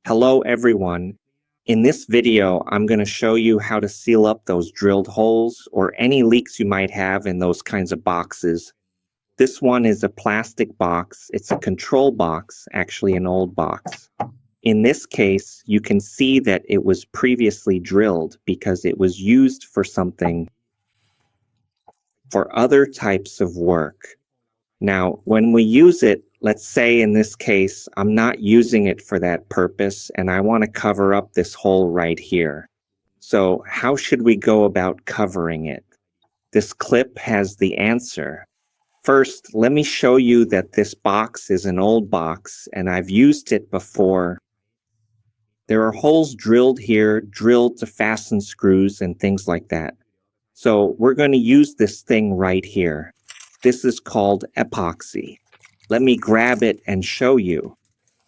Hello everyone. In this video, I'm going to show you how to seal up those drilled holes or any leaks you might have in those kinds of boxes. This one is a plastic box. It's a control box, actually an old box. In this case, you can see that it was previously drilled because it was used for something, for other types of work. Now, when we use it, let's say in this case, I'm not using it for that purpose and I want to cover up this hole right here. So how should we go about covering it? This clip has the answer. First, let me show you that this box is an old box and I've used it before. There are holes drilled here, drilled to fasten screws and things like that. So we're going to use this thing right here. This is called epoxy. Let me grab it and show you.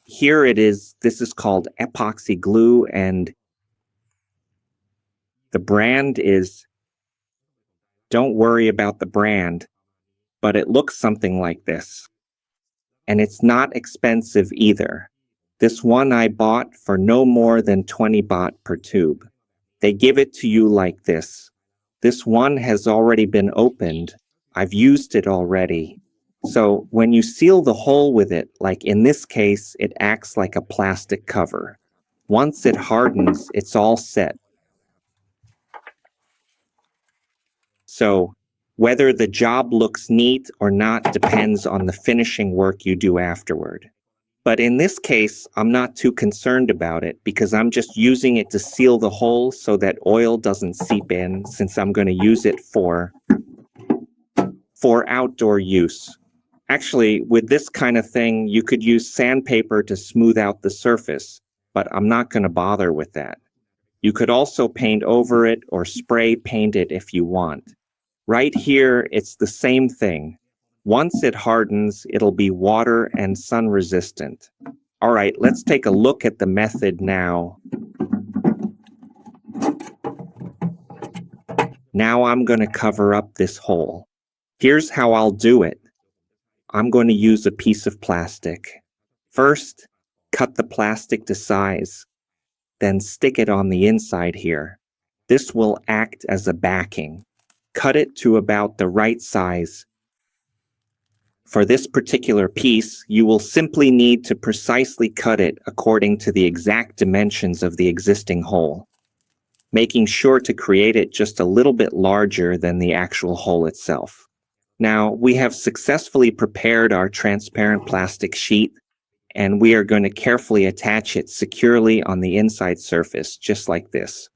Here it is. This is called epoxy glue and the brand is, don't worry about the brand, but it looks something like this. And it's not expensive either. This one I bought for no more than 20 baht per tube. They give it to you like this. This one has already been opened. I've used it already. So when you seal the hole with it, like in this case, it acts like a plastic cover. Once it hardens, it's all set. So whether the job looks neat or not depends on the finishing work you do afterward. But in this case, I'm not too concerned about it because I'm just using it to seal the hole so that oil doesn't seep in, since I'm going to use it for outdoor use. Actually, with this kind of thing, you could use sandpaper to smooth out the surface, but I'm not going to bother with that. You could also paint over it or spray paint it if you want. Right here, it's the same thing. Once it hardens, it'll be water and sun resistant. All right, let's take a look at the method now. Now I'm going to cover up this hole. Here's how I'll do it. I'm going to use a piece of plastic. First, cut the plastic to size, then stick it on the inside here. This will act as a backing. Cut it to about the right size. For this particular piece, you will simply need to precisely cut it according to the exact dimensions of the existing hole, making sure to create it just a little bit larger than the actual hole itself. Now, we have successfully prepared our transparent plastic sheet, and we are going to carefully attach it securely on the inside surface, just like this.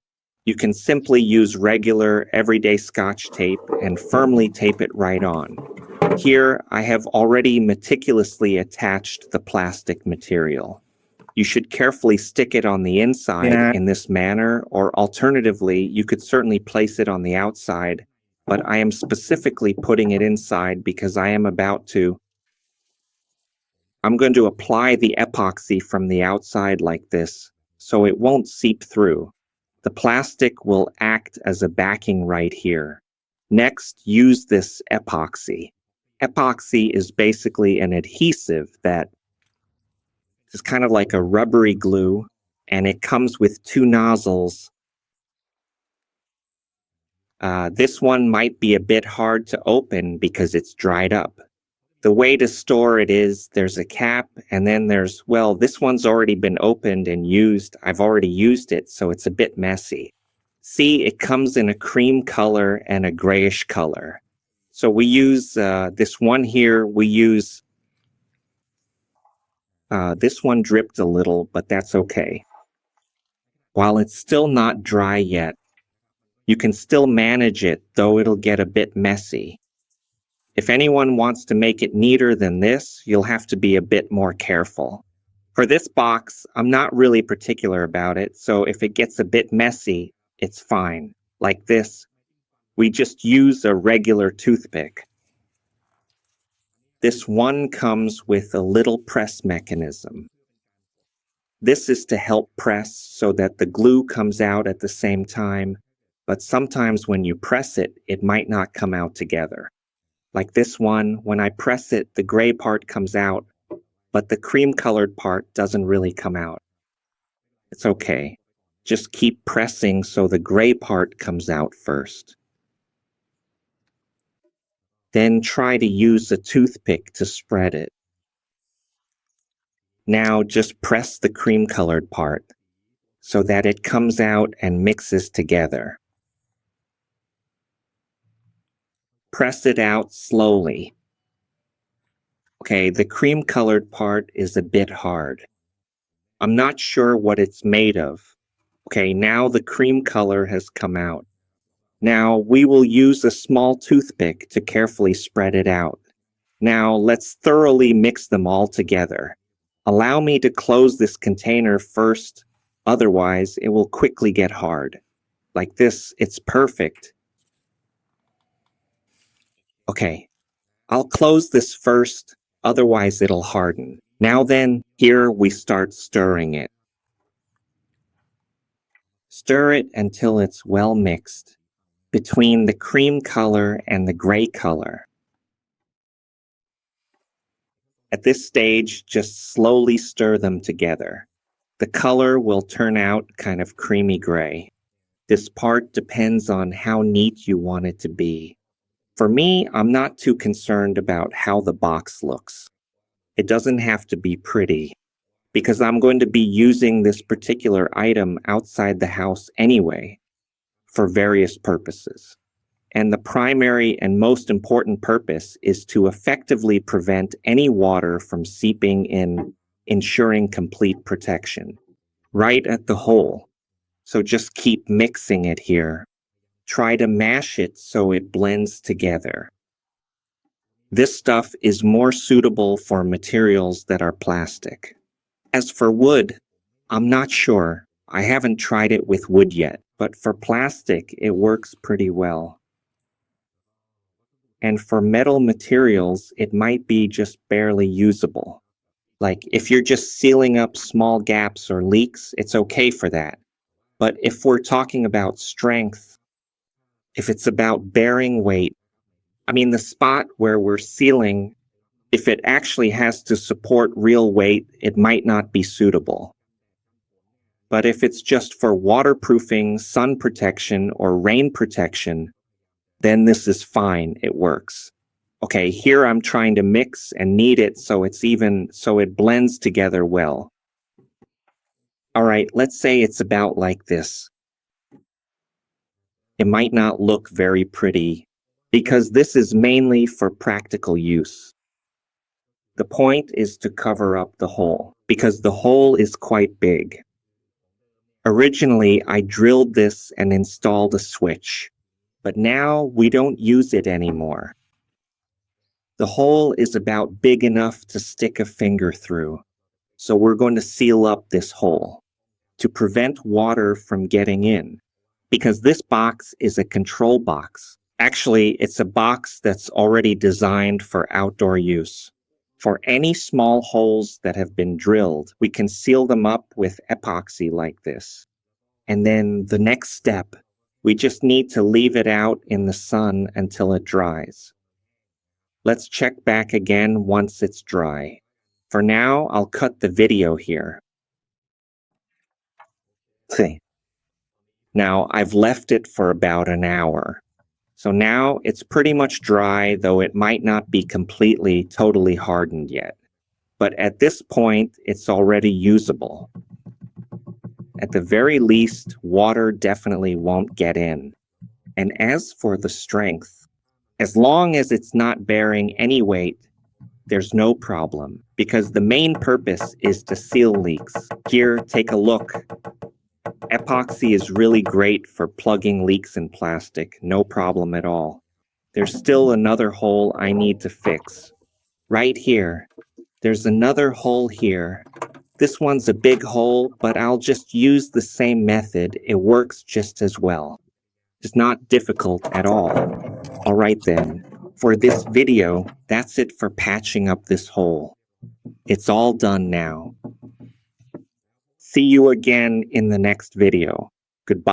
You can simply use regular, everyday Scotch tape and firmly tape it right on. Here, I have already meticulously attached the plastic material. You should carefully stick it on the inside in this manner, or alternatively, you could certainly place it on the outside, but I am specifically putting it inside because I'm going to apply the epoxy from the outside like this, so it won't seep through. The plastic will act as a backing right here. Next, use this epoxy. Epoxy is basically an adhesive that is kind of like a rubbery glue, and it comes with two nozzles. This one might be a bit hard to open because it's dried up. The way to store it is there's a cap, and then this one's already been opened and used. I've already used it, so it's a bit messy. See, it comes in a cream color and a grayish color. So we use this one here, this one dripped a little, but that's okay. While it's still not dry yet, you can still manage it, though it'll get a bit messy. If anyone wants to make it neater than this, you'll have to be a bit more careful. For this box, I'm not really particular about it, so if it gets a bit messy, it's fine. Like this, we just use a regular toothpick. This one comes with a little press mechanism. This is to help press so that the glue comes out at the same time, but sometimes when you press it, it might not come out together. Like this one, when I press it, the gray part comes out, but the cream-colored part doesn't really come out. It's okay. Just keep pressing so the gray part comes out first. Then try to use a toothpick to spread it. Now just press the cream-colored part so that it comes out and mixes together. Press it out slowly. Okay, the cream-colored part is a bit hard. I'm not sure what it's made of. Okay, now the cream color has come out. Now we will use a small toothpick to carefully spread it out. Now let's thoroughly mix them all together. Allow me to close this container first, otherwise it will quickly get hard. Like this, it's perfect. Okay, I'll close this first, otherwise it'll harden. Now then, here we start stirring it. Stir it until it's well mixed between the cream color and the gray color. At this stage, just slowly stir them together. The color will turn out kind of creamy gray. This part depends on how neat you want it to be. For me, I'm not too concerned about how the box looks. It doesn't have to be pretty, because I'm going to be using this particular item outside the house anyway, for various purposes. And the primary and most important purpose is to effectively prevent any water from seeping in, ensuring complete protection. Right at the hole. So just keep mixing it here. Try to mash it so it blends together. This stuff is more suitable for materials that are plastic. As for wood, I'm not sure. I haven't tried it with wood yet, but for plastic, it works pretty well. And for metal materials, it might be just barely usable. Like if you're just sealing up small gaps or leaks, it's okay for that. But if we're talking about strength, if it's about bearing weight, the spot where we're sealing, if it actually has to support real weight, it might not be suitable. But if it's just for waterproofing, sun protection, or rain protection, then this is fine, it works. Okay, here I'm trying to mix and knead it so it blends together well. All right, let's say it's about like this. It might not look very pretty because this is mainly for practical use. The point is to cover up the hole because the hole is quite big. Originally, I drilled this and installed a switch, but now we don't use it anymore. The hole is about big enough to stick a finger through, so we're going to seal up this hole to prevent water from getting in, because this box is a control box. Actually, it's a box that's already designed for outdoor use. For any small holes that have been drilled, we can seal them up with epoxy like this. And then the next step, we just need to leave it out in the sun until it dries. Let's check back again once it's dry. For now, I'll cut the video here. See. Now, I've left it for about an hour. So now it's pretty much dry, though it might not be totally hardened yet. But at this point, it's already usable. At the very least, water definitely won't get in. And as for the strength, as long as it's not bearing any weight, there's no problem, because the main purpose is to seal leaks. Here, take a look. Epoxy is really great for plugging leaks in plastic, no problem at all. There's still another hole I need to fix. Right here. There's another hole here. This one's a big hole, but I'll just use the same method. It works just as well. It's not difficult at all. All right then. For this video, that's it for patching up this hole. It's all done now. See you again in the next video. Goodbye.